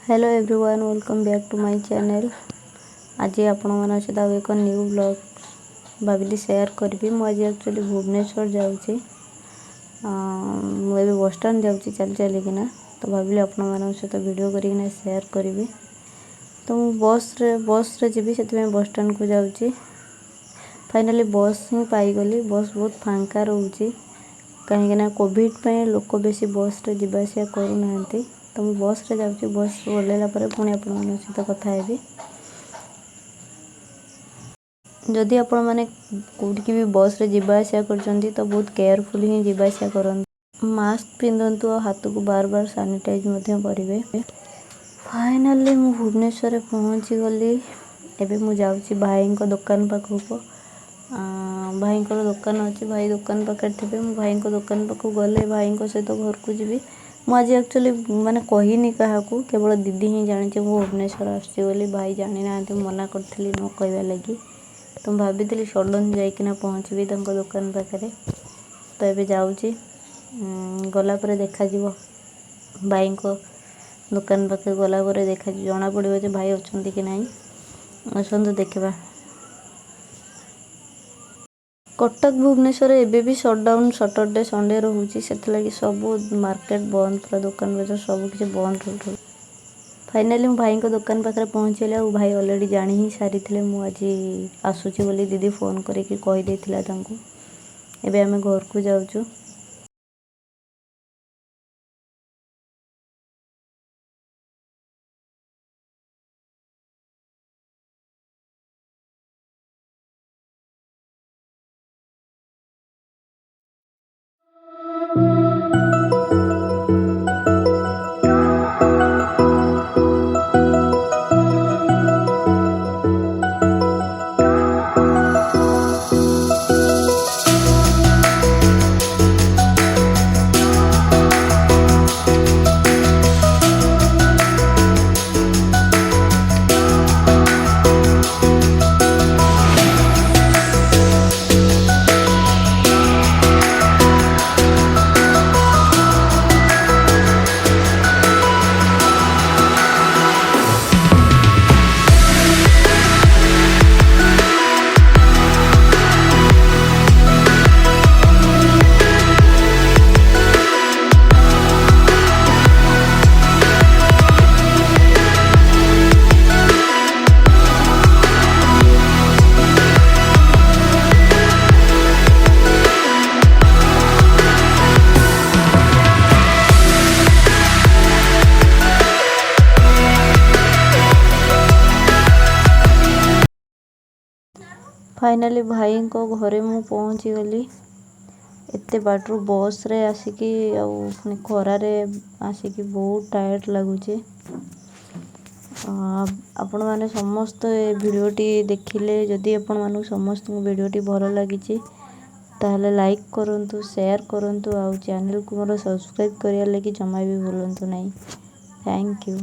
Hello everyone, welcome back to my channel. आज आपण मन सहित एक न्यू ब्लॉग भाविली शेयर करी। मुझे एक्चुअली भुवनेश्वर जाऊँगी, मुझे बस स्टैंड जाऊँगी चल चलिकिना, तो भाविली आपण मन सहित वीडियो करिकिना शेयर करी। तो बस रे जीवी से बस स्टैंड को जाऊँगी। फाइनली बस ही पाईगली। बस बहुत फांका रोचे कहीं कोविड पे लोक बेसी बस रे जीवा आसिया करूना। तो मुझे बस रे जाऊँगी। बस ओल्हेला पुणी आपण मान सहित कथा हेबी। जदि आपण मैंने कौटिकी भी बस रे जीवा आसिया करछंती तो बहुत केयरफुल ही जीवा आसिया करंतु। मास्क पिंधंतु और हाथ को बार बार सैनिटाइज मध्य करिवे। फाइनली मु भुवनेश्वर पहुँची गली। एबे मु जाउची भाई को दुकान पाखक। भाई को दुकान अच्छी, भाई दुकान पाखे थे। मु भाई को दुकान पाखक गले भाई सहित घर को जीवी। मुझे एक्चुअली माने कहनी क्या केवल दीदी ही जानी मु भुवनेश्वर आसली। भाई जानी ना, मना करी न कहवा लगी। तो भाभी सडन जाइकिना पहुँचबी दुकान पाखे। तो ये जाऊँगी, गलापर देखा भाई को दुकान पाखे गलापर देखा जना पड़ो जे भाई अच्छा कि ना। आसतु देखा। कटक भुवनेश्वर एबे भी सटडाउन सैटरडे संडे रोचे, से सब मार्केट बंद, पूरा दुकान बजार सब किसी बंद रोचे। फाइनली मु भाई को दुकान पाखे पहुँचली। भाई ऑलरेडी जानी ही सारी थे मुझे आसूची बोली दीदी फोन करके कहीदे। एबे आमे घर को जाऊँ। फाइनली भाई को घरे मु पहुँची गली। एते बाटरू बस रे आसिकी खरार आसिकी बहुत टायर्ड लगुच। आपण मैंने समस्त भिडटी देखिले। जदि आपण मानू समस्त भिडटी भल लगी ताहले लाइक करंतु, शेयर करंतु, आउ चैनल को मोर सब्सक्राइब करिया लगी जमा भी भूलंतु नहीं। Thank you.